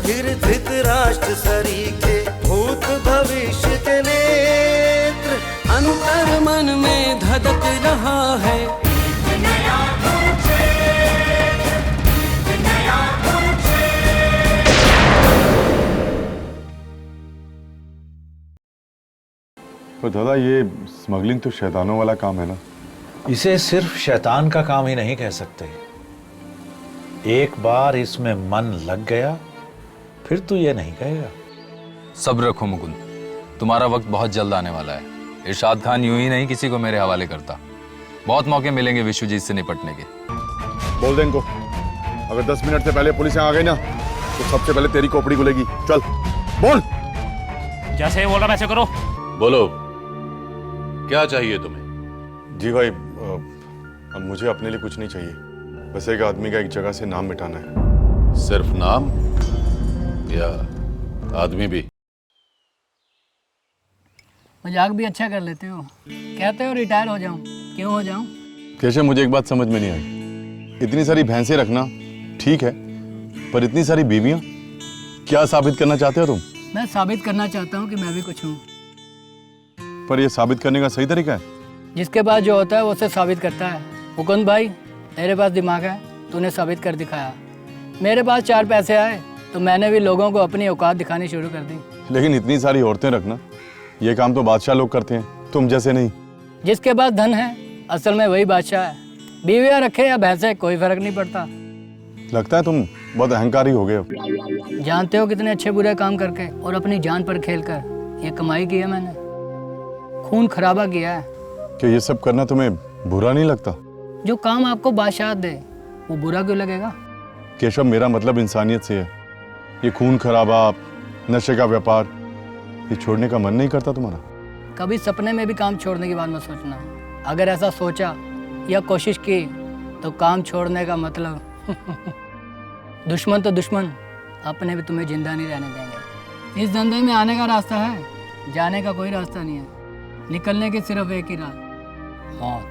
महावीर धृतराष्ट्र सरीखे, भूत भविष्य के नेत्र, अंतर मन में धधक रहा है। तो दादा ये स्मगलिंग तो शैतानों वाला काम है ना? इसे सिर्फ शैतान का काम ही नहीं कह सकते। एक बार इसमें मन लग गया फिर तू ये नहीं कहेगा। सब्र रखो मुकुंद, तुम्हारा वक्त बहुत जल्द आने वाला है। इरशाद खान यूं ही नहीं किसी को मेरे हवाले करता। बहुत मौके मिलेंगे विश्वजीत से निपटने के। बोल दे इनको, अगर 10 मिनट से पहले पुलिस यहाँ आ गई ना तो सबसे पहले तेरी खोपड़ी खुलेगी। चल बोल। जैसे बोल रहा वैसे करो। बोलो, क्या चाहिए तुम्हें? जी भाई, अब मुझे अपने लिए कुछ नहीं चाहिए, बस एक आदमी का एक जगह से नाम मिटाना है। सिर्फ नाम या आदमी भी? मजाक भी अच्छा कर लेते हो। कहते हो रिटायर हो जाऊं, क्यों हो जाऊं? केशव, मुझे एक बात समझ में नहीं आई। इतनी सारी भैंसें रखना ठीक है, पर इतनी सारी बीवियां, क्या साबित करना चाहते हो तुम? मैं साबित करना चाहता हूं कि मैं भी कुछ हूं। पर यह साबित करने का सही तरीका है? जिसके पास जो होता है वो उसे साबित करता है। मुकुंद भाई, तेरे पास दिमाग है, तूने साबित कर दिखाया। मेरे पास 4 पैसे आए तो मैंने भी लोगों को अपनी औकात दिखानी शुरू कर दी। लेकिन इतनी सारी औरतें रखना, ये काम तो बादशाह लोग करते हैं, तुम जैसे नहीं। जिसके पास धन है असल में वही बादशाह है। बीवियां रखे या भैंसे कोई फर्क नहीं पड़ता। लगता है तुम बहुत अहंकारी हो गए हो। जानते हो कितने अच्छे बुरे काम करके और अपनी जान पर खेलकर ये कमाई की है मैंने। खून खराबा किया है। क्या ये सब करना तुम्हें बुरा नहीं लगता? जो काम आपको बादशाह दे वो बुरा क्यों लगेगा? केशव, मेरा मतलब इंसानियत से है। ये खून खराबा, नशे का व्यापार, ये छोड़ने का मन नहीं करता तुम्हारा? कभी सपने में भी काम छोड़ने की बात मत सोचना। अगर ऐसा सोचा या कोशिश की तो काम छोड़ने का मतलब दुश्मन तो दुश्मन, अपने भी तुम्हें जिंदा नहीं रहने देंगे। इस धंधे में आने का रास्ता है, जाने का कोई रास्ता नहीं है। निकलने की सिर्फ एक ही राह, मौत।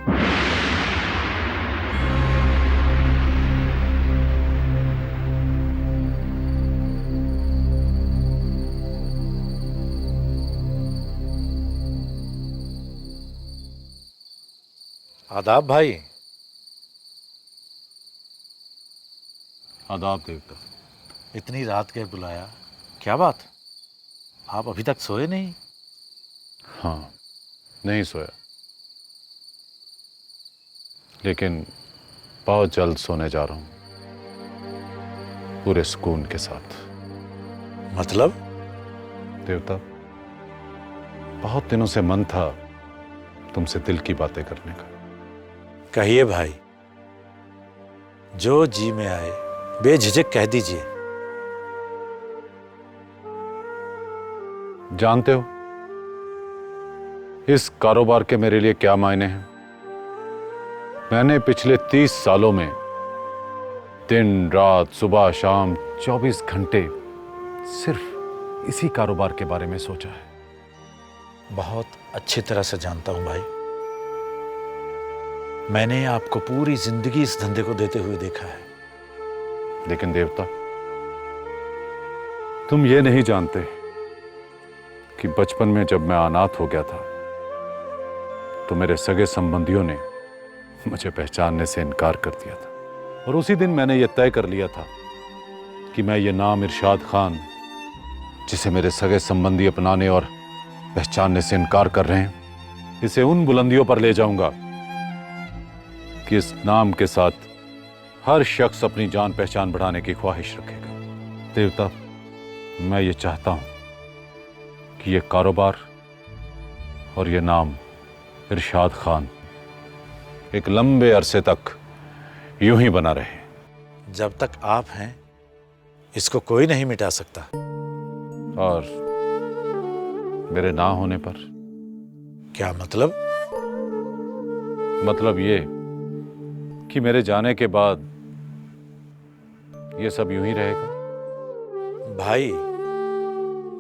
आदाब भाई। आदाब देवता। इतनी रात के बुलाया, क्या बात? आप अभी तक सोए नहीं? हाँ, नहीं सोया, लेकिन बहुत जल्द सोने जा रहा हूं, पूरे सुकून के साथ। मतलब? देवता, बहुत दिनों से मन था तुमसे दिल की बातें करने का। कहिए भाई, जो जी में आए बेझिझक कह दीजिए। जानते हो इस कारोबार के मेरे लिए क्या मायने हैं? मैंने पिछले 30 सालों में दिन रात सुबह शाम 24 घंटे सिर्फ इसी कारोबार के बारे में सोचा है। बहुत अच्छी तरह से जानता हूं भाई। मैंने आपको पूरी जिंदगी इस धंधे को देते हुए देखा है। लेकिन देवता, तुम ये नहीं जानते कि बचपन में जब मैं अनाथ हो गया था तो मेरे सगे संबंधियों ने मुझे पहचानने से इनकार कर दिया था। और उसी दिन मैंने यह तय कर लिया था कि मैं ये नाम इरशाद खान, जिसे मेरे सगे संबंधी अपनाने और पहचानने से इनकार कर रहे हैं, इसे उन बुलंदियों पर ले जाऊंगा कि इस नाम के साथ हर शख्स अपनी जान पहचान बढ़ाने की ख्वाहिश रखेगा। देवता, मैं ये चाहता हूं कि ये कारोबार और ये नाम इरशाद खान एक लंबे अरसे तक यूं ही बना रहे। जब तक आप हैं इसको कोई नहीं मिटा सकता। और मेरे ना होने पर? क्या मतलब? मतलब ये कि मेरे जाने के बाद ये सब यूं ही रहेगा। भाई,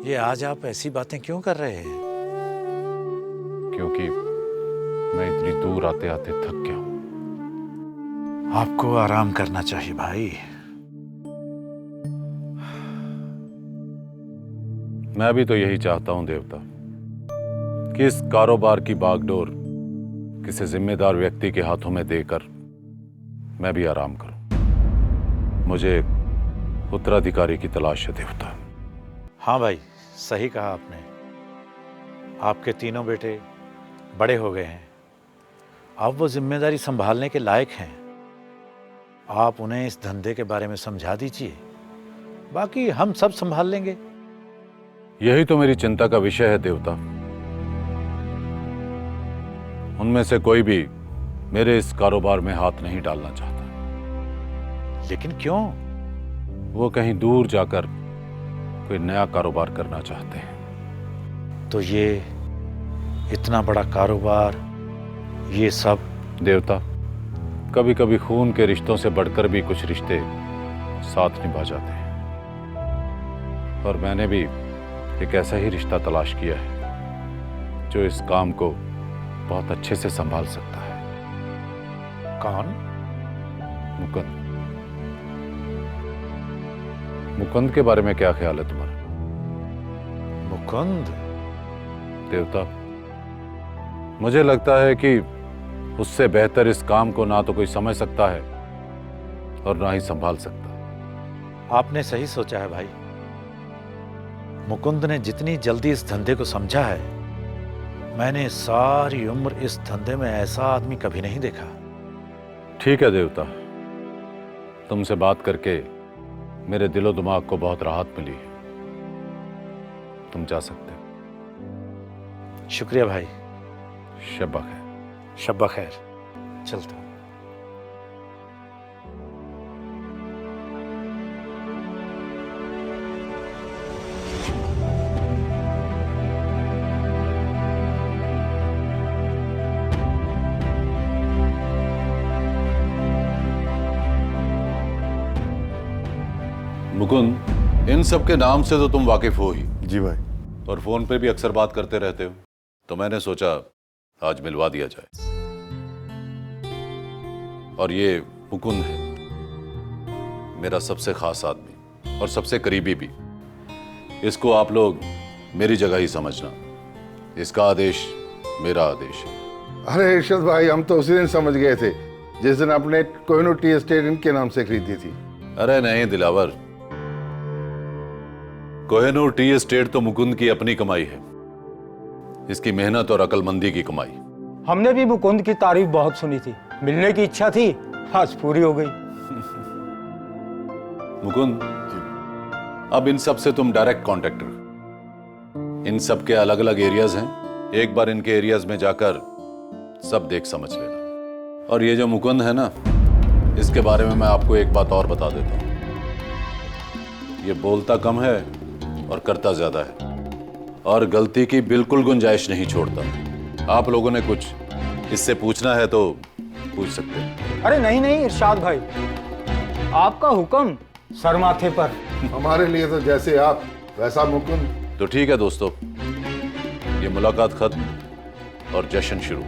ये आज आप ऐसी बातें क्यों कर रहे हैं? क्योंकि मैं इतनी दूर आते आते थक गया हूं। आपको आराम करना चाहिए भाई। मैं भी तो यही चाहता हूं देवता कि इस कारोबार की बागडोर किसी जिम्मेदार व्यक्ति के हाथों में देकर मैं भी आराम करूं। मुझे उत्तराधिकारी की तलाश है देवता। हाँ भाई, सही कहा आपने। आपके तीनों बेटे बड़े हो गए हैं, अब वो जिम्मेदारी संभालने के लायक हैं। आप उन्हें इस धंधे के बारे में समझा दीजिए, बाकी हम सब संभाल लेंगे। यही तो मेरी चिंता का विषय है देवता। उनमें से कोई भी मेरे इस कारोबार में हाथ नहीं डालना चाहता। लेकिन क्यों? वो कहीं दूर जाकर कोई नया कारोबार करना चाहते हैं। तो ये इतना बड़ा कारोबार, ये सब? देवता, कभी कभी खून के रिश्तों से बढ़कर भी कुछ रिश्ते साथ निभा जाते हैं, और मैंने भी एक ऐसा ही रिश्ता tलाश किया है जो इस काम को बहुत अच्छे से संभाल सकता है। कौन? मुकुंद। मुकुंद के बारे में क्या ख्याल है तुम्हारा? मुकुंद? देवता, मुझे लगता है कि उससे बेहतर इस काम को ना तो कोई समझ सकता है और ना ही संभाल सकता। आपने सही सोचा है भाई। मुकुंद ने जितनी जल्दी इस धंधे को समझा है, मैंने सारी उम्र इस धंधे में ऐसा आदमी कभी नहीं देखा। ठीक है देवता, तुमसे बात करके मेरे दिलो दिमाग को बहुत राहत मिली है। तुम जा सकते हो। शुक्रिया भाई। शब्बा खैर। शब्बा खैर। चलता हूं। मुकुंद, इन सब के नाम से तो तुम वाकिफ हो ही, जी भाई। और फोन पे भी अक्सर बात करते रहते हो, तो मैंने सोचा आज मिलवा दिया जाए। और ये मुकुंद है, मेरा सबसे खास आदमी और सबसे करीबी भी। इसको आप लोग मेरी जगह ही समझना। इसका आदेश मेरा आदेश है। अरे इरशाद भाई, हम तो उसी दिन समझ गए थे जिस दिन आपने कोहिनूर टी एस्टेट इनके नाम से खरीदी थी। अरे नहीं दिलावर, कोहिनूर टी एस्टेट तो मुकुंद की अपनी कमाई है, इसकी मेहनत और अकलमंदी की कमाई। हमने भी मुकुंद की तारीफ बहुत सुनी थी, मिलने की इच्छा थी, आज पूरी हो गई। मुकुंद, अब इन सब से तुम डायरेक्ट कांटेक्ट रखो। इन सब के अलग अलग एरियाज हैं, एक बार इनके एरियाज में जाकर सब देख समझ लेना। और ये जो मुकुंद है ना, इसके बारे में मैं आपको एक बात और बता देता हूं। ये बोलता कम है और करता ज्यादा है, और गलती की बिल्कुल गुंजाइश नहीं छोड़ता। आप लोगों ने कुछ इससे पूछना है तो पूछ सकते हैं। अरे नहीं नहीं इरशाद भाई, आपका हुक्म सर माथे पर। हमारे लिए तो जैसे आप वैसा मुकुंद। तो ठीक है दोस्तों, ये मुलाकात खत्म और जश्न शुरू।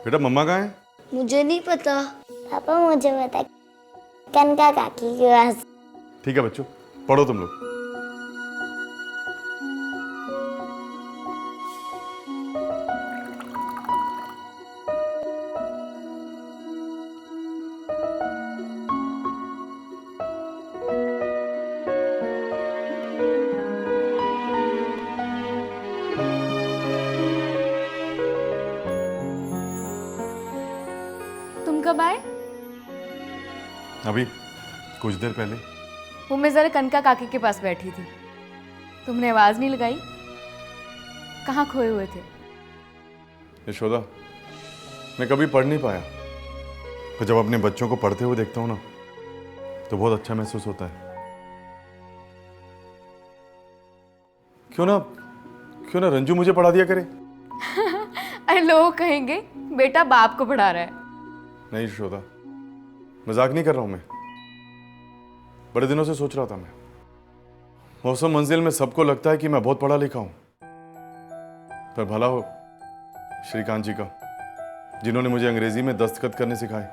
बेटा मम्मा कहाँ है? मुझे नहीं पता। पापा मुझे पता, कनका काकी के पास। ठीक है बच्चों, पढ़ो तुम लोग। तुम कब आए? अभी कुछ देर पहले। वो मैं जरा कनका काकी के पास बैठी थी, तुमने आवाज नहीं लगाई। कहाँ खोए हुए थे? यशोदा, मैं कभी पढ़ नहीं पाया, पर जब अपने बच्चों को पढ़ते हुए देखता हूँ ना, तो बहुत अच्छा महसूस होता है। क्यों ना रंजू मुझे पढ़ा दिया करे। अरे लोग कहेंगे बेटा बाप को पढ़ा रहा है। नहीं यशोदा, मजाक नहीं कर रहा हूं मैं। बड़े दिनों से सोच रहा था मैं, मौसम मंजिल में सबको लगता है कि मैं बहुत पढ़ा लिखा हूं, पर भला हो श्रीकांत जी का, जिन्होंने मुझे अंग्रेजी में दस्तखत करने सिखाए।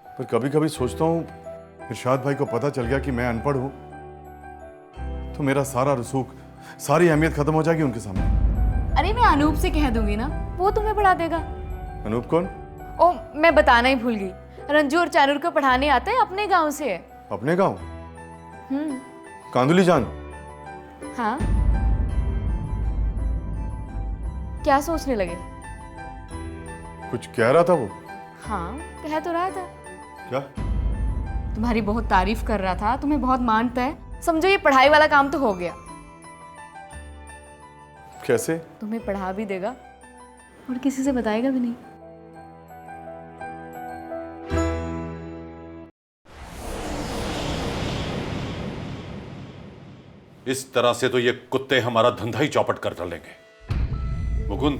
पर कभी कभी सोचता हूँ, इरशाद भाई को पता चल गया कि मैं अनपढ़ हूं तो मेरा सारा रसूख, सारी अहमियत खत्म हो जाएगी उनके सामने। अरे मैं अनूप से कह दूंगी ना, वो तुम्हें पढ़ा देगा। अनूप कौन? ओ, मैं बताना ही भूल गई, रंजू और चानूर को पढ़ाने आता है, अपने गांव से है। अपने गांव? कांदुली जान? हाँ, क्या सोचने लगे? कुछ कह रहा था वो? हाँ, कह तो रहा था। क्या? तुम्हारी बहुत तारीफ कर रहा था, तुम्हें बहुत मानता है। समझो ये पढ़ाई वाला काम तो हो गया। कैसे? तुम्हें पढ़ा भी देगा और किसी से बताएगा भी नहीं। इस तरह से तो ये कुत्ते हमारा धंधा ही चौपट कर डालेंगे। मुकुंद,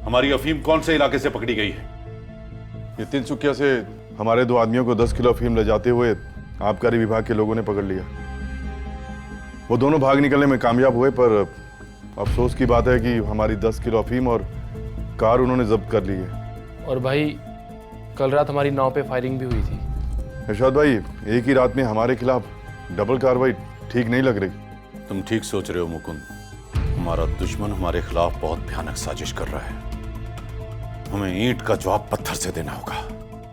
हमारी अफीम कौन से इलाके से पकड़ी गई है? ये तिनसुकिया से हमारे 2 आदमियों को 10 किलो अफीम ले जाते हुए आबकारी विभाग के लोगों ने पकड़ लिया। वो दोनों भाग निकलने में कामयाब हुए, पर अफसोस की बात है कि हमारी 10 किलो अफीम और कार उन्होंने जब्त कर ली है। और भाई, कल रात हमारी नाव पे फायरिंग भी हुई थी। इरशाद भाई, एक ही रात में हमारे खिलाफ डबल कार्रवाई ठीक नहीं लग रही। तुम ठीक सोच रहे हो मुकुंद। हमारा दुश्मन हमारे खिलाफ बहुत भयानक साजिश कर रहा है। हमें ईंट का जवाब पत्थर से देना होगा।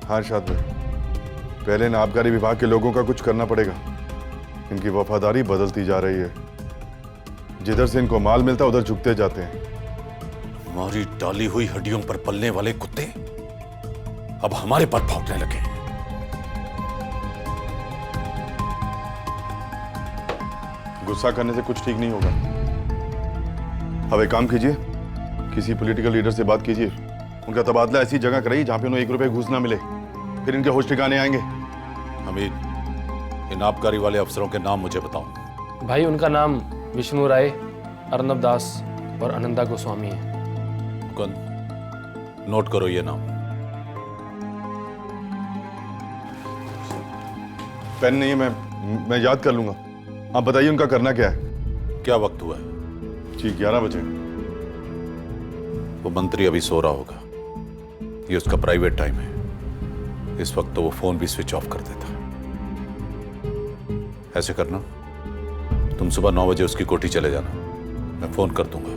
हाँ इरशाद भाई, पहले इन आबकारी विभाग के लोगों का कुछ करना पड़ेगा। इनकी वफादारी बदलती जा रही है, जिधर से इनको माल मिलता उधर झुकते जाते हैं। हमारी डाली हुई हड्डियों पर पलने वाले कुत्ते अब हमारे पर भौंकने लगे। गुस्सा करने से कुछ ठीक नहीं होगा। अब एक काम कीजिए, किसी पॉलिटिकल लीडर से बात कीजिए, उनका तबादला ऐसी जगह कराइए जहां पे उन्हें 1 रुपए घूस ना मिले, फिर इनके होश ठिकाने आएंगे। हमीद, इन आबकारी वाले अफसरों के नाम मुझे बताओ। भाई, उनका नाम विष्णु राय, अर्नब दास और आनंदा गोस्वामी है। मुकुंद, नोट करो ये नाम। पेन नहीं है, मैं याद कर लूंगा। आप बताइए उनका करना क्या है? क्या वक्त हुआ है? जी 11 बजे। वो मंत्री अभी सो रहा होगा, ये उसका प्राइवेट टाइम है। इस वक्त तो वो फोन भी स्विच ऑफ कर देता। ऐसे करना, तुम सुबह 9 बजे उसकी कोठी चले जाना, मैं फोन कर दूंगा,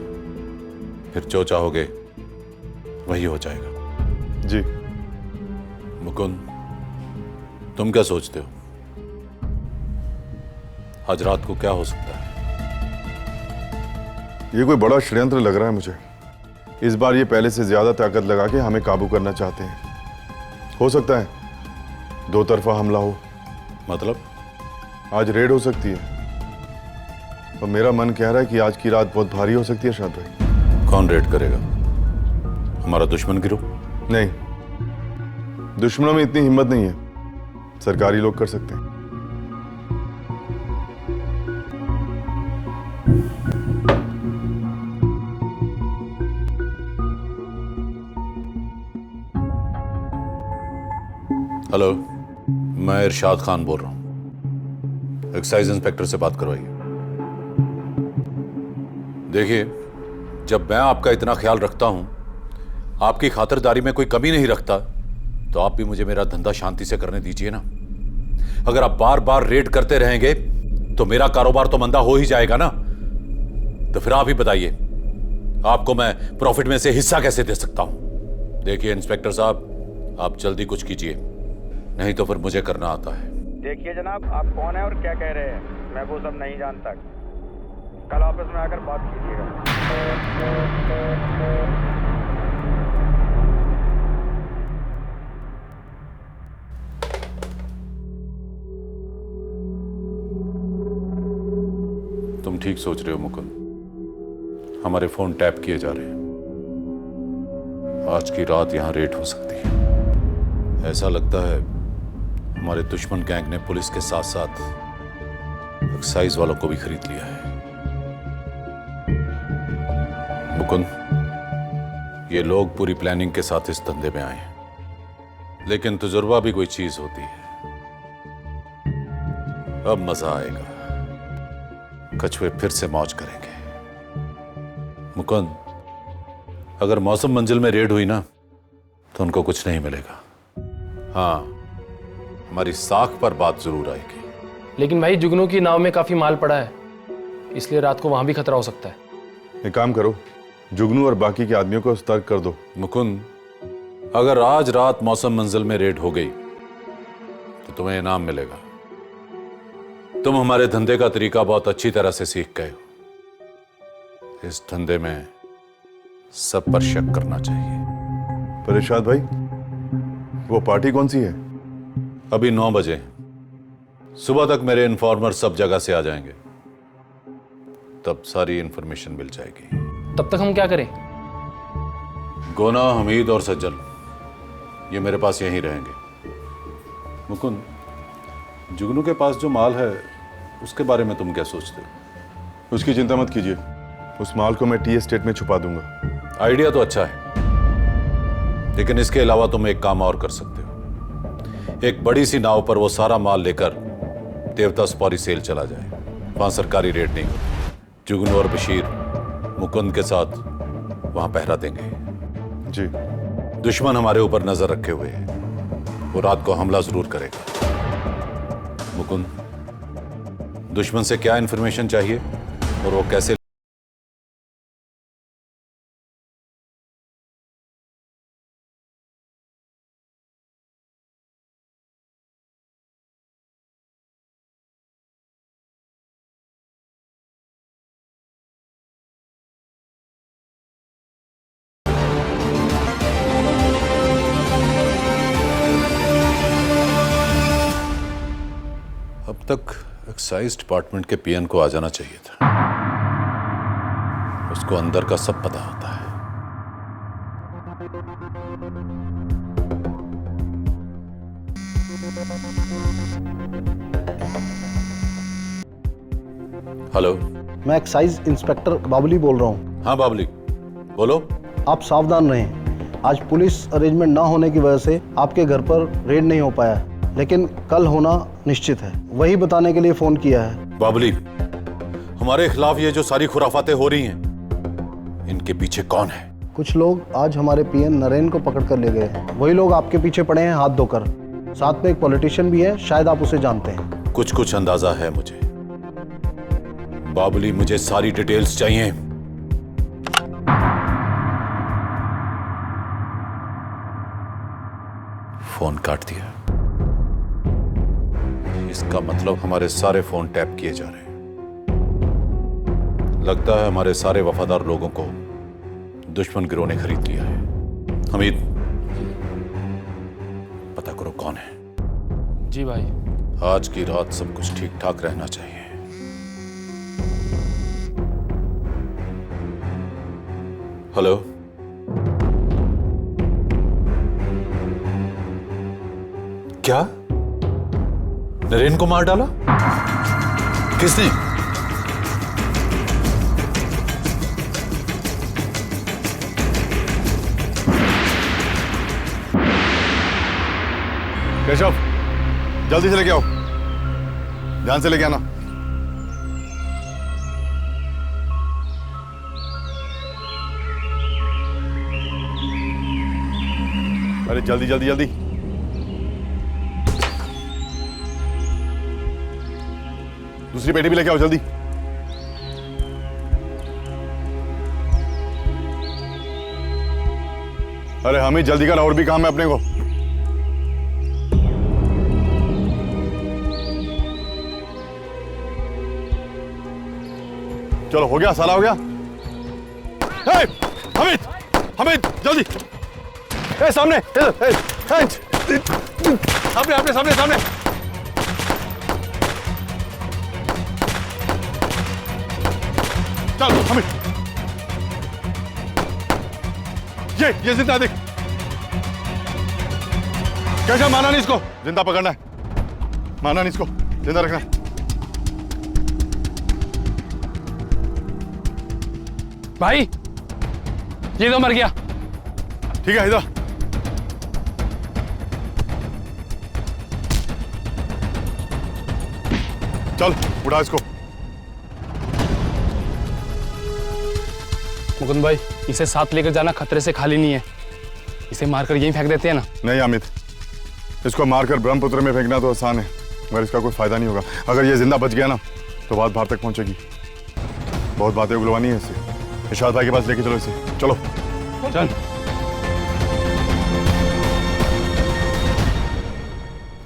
फिर जो चाहोगे वही हो जाएगा। जी। मुकुंद, तुम क्या सोचते हो? आज रात को क्या हो सकता है? ये कोई बड़ा षड्यंत्र लग रहा है मुझे। इस बार ये पहले से ज्यादा ताकत लगा के हमें काबू करना चाहते हैं। हो सकता है 2 तरफा हमला हो। मतलब? आज रेड हो सकती है, और मेरा मन कह रहा है कि आज की रात बहुत भारी हो सकती है। शाद भाई, कौन रेड करेगा? हमारा दुश्मन गिरोह? नहीं, दुश्मनों में इतनी हिम्मत नहीं है, सरकारी लोग कर सकते हैं। हेलो, मैं इरशाद खान बोल रहा हूं। एक्साइज इंस्पेक्टर से बात करवाइए। देखिए, जब मैं आपका इतना ख्याल रखता हूं, आपकी खातिरदारी में कोई कमी नहीं रखता, तो आप भी मुझे मेरा धंधा शांति से करने दीजिए ना। अगर आप बार बार रेड करते रहेंगे तो मेरा कारोबार तो मंदा हो ही जाएगा ना। तो फिर आप ही बताइए, आपको मैं प्रॉफिट में से हिस्सा कैसे दे सकता हूं? देखिए इंस्पेक्टर साहब, आप जल्दी कुछ कीजिए, नहीं तो फिर मुझे करना आता है। देखिए जनाब, आप कौन है और क्या कह रहे हैं, मैं वो सब नहीं जानता। कल ऑफिस में आकर बात कीजिएगा। तुम ठीक सोच रहे हो मुकुंद, हमारे फोन टैप किए जा रहे हैं। आज की रात यहां रेड हो सकती है। ऐसा लगता है हमारे दुश्मन गैंग ने पुलिस के साथ साथ एक्साइज वालों को भी खरीद लिया है। मुकुंद, ये लोग पूरी प्लानिंग के साथ इस धंधे में आए हैं, लेकिन तजुर्बा भी कोई चीज होती है। अब मजा आएगा, कछुए फिर से मौज करेंगे। मुकुंद, अगर मौसम मंजिल में रेड हुई ना तो उनको कुछ नहीं मिलेगा। हाँ, हमारी साख पर बात जरूर आएगी। लेकिन भाई जुगनू की नाव में काफी माल पड़ा है, इसलिए रात को वहां भी खतरा हो सकता है। एक काम करो, जुगनू और बाकी के आदमियों को सतर्क कर दो। मुकुंद, अगर आज रात मौसम मंजिल में रेड हो गई तो तुम्हें इनाम मिलेगा। तुम हमारे धंधे का तरीका बहुत अच्छी तरह से सीख गए हो। इस धंधे में सब पर शक करना चाहिए। पर इरशाद भाई, वो पार्टी कौन सी है? अभी 9 बजे हैं। सुबह तक मेरे इन्फॉर्मर सब जगह से आ जाएंगे, तब सारी इंफॉर्मेशन मिल जाएगी। तब तक हम क्या करें? गोना, हमीद और सज्जल ये मेरे पास यहीं रहेंगे। मुकुंद, जुगनू के पास जो माल है उसके बारे में तुम क्या सोचते हो? उसकी चिंता मत कीजिए, उस माल को मैं टी एस्टेट में छुपा दूंगा। आइडिया तो अच्छा है, लेकिन इसके अलावा तुम एक काम और कर सकते हो। एक बड़ी सी नाव पर वो सारा माल लेकर देवता स्पॉरी सेल चला जाए। वहां सरकारी रेट नहीं होती। जुगनू और बशीर मुकुंद के साथ वहां पहरा देंगे। जी। दुश्मन हमारे ऊपर नजर रखे हुए है, वो रात को हमला जरूर करेगा। मुकुंद, दुश्मन से क्या इंफॉर्मेशन चाहिए और वो कैसे? अब तक एक्साइज डिपार्टमेंट के पीएन को आ जाना चाहिए था। उसको अंदर का सब पता होता है। हेलो, मैं एक्साइज इंस्पेक्टर बाबली बोल रहा हूँ। हाँ बाबली, बोलो। आप सावधान रहें। आज पुलिस अरेंजमेंट ना होने की वजह से आपके घर पर रेड नहीं हो पाया, लेकिन कल होना निश्चित है। वही बताने के लिए फोन किया है। बाबली, हमारे खिलाफ ये जो सारी खुराफातें हो रही हैं, इनके पीछे कौन है? कुछ लोग आज हमारे पीएन नरेन को पकड़ कर ले गए। वही लोग आपके पीछे पड़े हैं हाथ धोकर। साथ में एक पॉलिटिशियन भी है, शायद आप उसे जानते हैं। कुछ अंदाजा है मुझे। बाबली, मुझे सारी डिटेल्स चाहिए। फोन काट दिया। इसका मतलब हमारे सारे फोन टैप किए जा रहे हैं। लगता है हमारे सारे वफादार लोगों को दुश्मन गिरोह ने खरीद लिया है। हमीद, पता करो कौन है। जी भाई। आज की रात सब कुछ ठीक ठाक रहना चाहिए। हेलो, क्या नरेन को मार डाला? किसने? केशव, जल्दी से लेके आओ, ध्यान से लेके आना। अरे जल्दी जल्दी जल्दी। दूसरी पेटी भी लेके आओ जल्दी। अरे हमें जल्दी कर, और भी काम है अपने को। चलो, हो गया, साला हो गया। हमीद, हमीद जल्दी। सामने, सामने, अपने सामने, सामने। चल हमीद, ये जिंदा देख। कैसा माना नहीं इसको, जिंदा पकड़ना है। माना नहीं इसको, जिंदा रखना है। भाई, ये तो मर गया। ठीक है, इधर चल, उठा इसको। मुकुंद भाई, इसे साथ लेकर जाना खतरे से खाली नहीं है। इसे मारकर यहीं फेंक देते हैं ना। नहीं अमित, इसको मारकर ब्रह्मपुत्र में फेंकना तो आसान है, मगर इसका कोई फायदा नहीं होगा। अगर ये जिंदा बच गया ना तो बात बाहर तक पहुंचेगी। बहुत बातें उगलवानी है इससे। इरशाद भाई के पास लेके चलो इसे। चलो चल।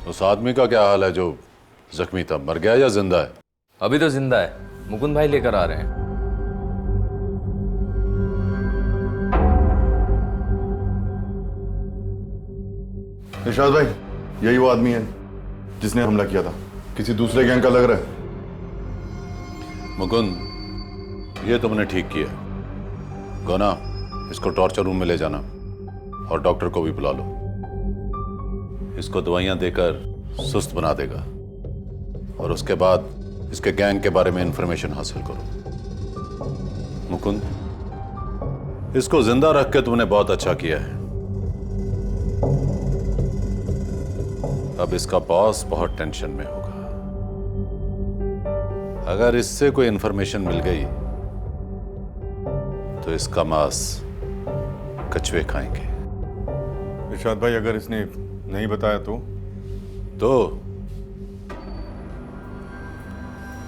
उस आदमी का क्या हाल है जो जख्मी था? मर गया या जिंदा है? अभी तो जिंदा है, मुकुंद भाई लेकर आ रहे हैं। इरशाद भाई, यही वो आदमी है जिसने हमला किया था। किसी दूसरे गैंग का लग रहा है। मुकुंद, ये तुमने ठीक किया। गोना, इसको टॉर्चर रूम में ले जाना और डॉक्टर को भी बुला लो। इसको दवाइयां देकर सुस्त बना देगा और उसके बाद इसके गैंग के बारे में इंफॉर्मेशन हासिल करो। मुकुंद, इसको जिंदा रख के तुमने बहुत अच्छा किया है। अब इसका बॉस बहुत टेंशन में होगा। अगर इससे कोई इंफॉर्मेशन मिल गई तो इसका मांस कछुए खाएंगे। इरशाद भाई, अगर इसने नहीं बताया तो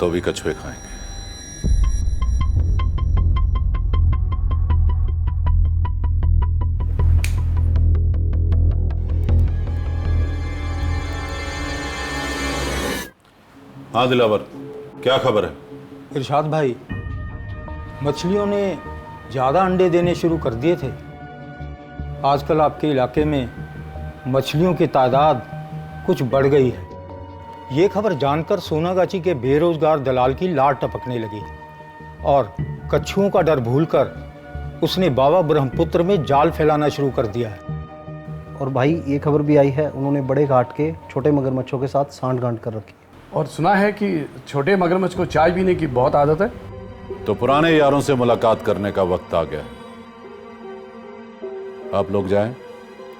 भी कछुए खाएंगे। हाँ दिलावर, क्या खबर है? इरशाद भाई, मछलियों ने ज़्यादा अंडे देने शुरू कर दिए थे। आजकल आपके इलाके में मछलियों की तादाद कुछ बढ़ गई है। ये खबर जानकर सोनागाची के बेरोजगार दलाल की लार टपकने लगी और कछुओं का डर भूलकर उसने बाबा ब्रह्मपुत्र में जाल फैलाना शुरू कर दिया है। और भाई, ये खबर भी आई है उन्होंने बड़े घाट के छोटे मगरमच्छों के साथ सांठ-गांठ कर रखी। और सुना है कि छोटे मगरमच्छ को चाय पीने की बहुत आदत है। तो पुराने यारों से मुलाकात करने का वक्त आ गया है। आप लोग जाएं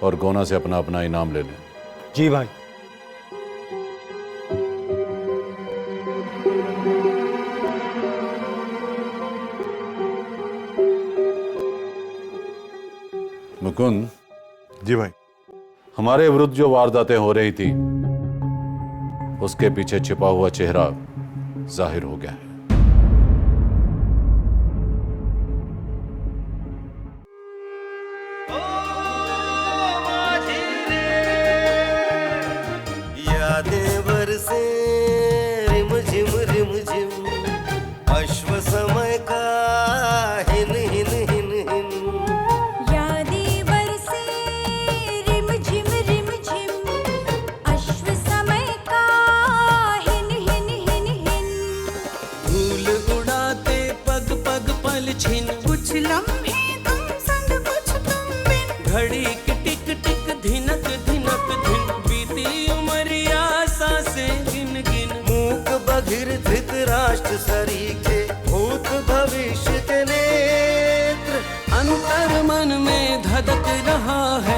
और गोना से अपना अपना इनाम ले लें। जी भाई। मुकुंद। जी भाई। हमारे विरुद्ध जो वारदातें हो रही थी उसके पीछे छिपा हुआ चेहरा जाहिर हो गया है। यादें बरसे रिमझिम रिमझिम, अश्व समय का हिन हिन हिन हिन। यादें बरसे रिमझिम रिमझिम, अश्व समय का हिन हिन हिन हिन। धूल उड़ाते पग पग पल छिन, कुछ लम्हे तुम संग कुछ तुम बिन। घड़ी की टिक टिक धिनक धिनक धिन, बीती उमरिया सांसें गिन गिन। मूक बधिर धृतराष्ट्र सरीखे, भूत भविष्य के नेत्र। अंतर मन में धधक रहा है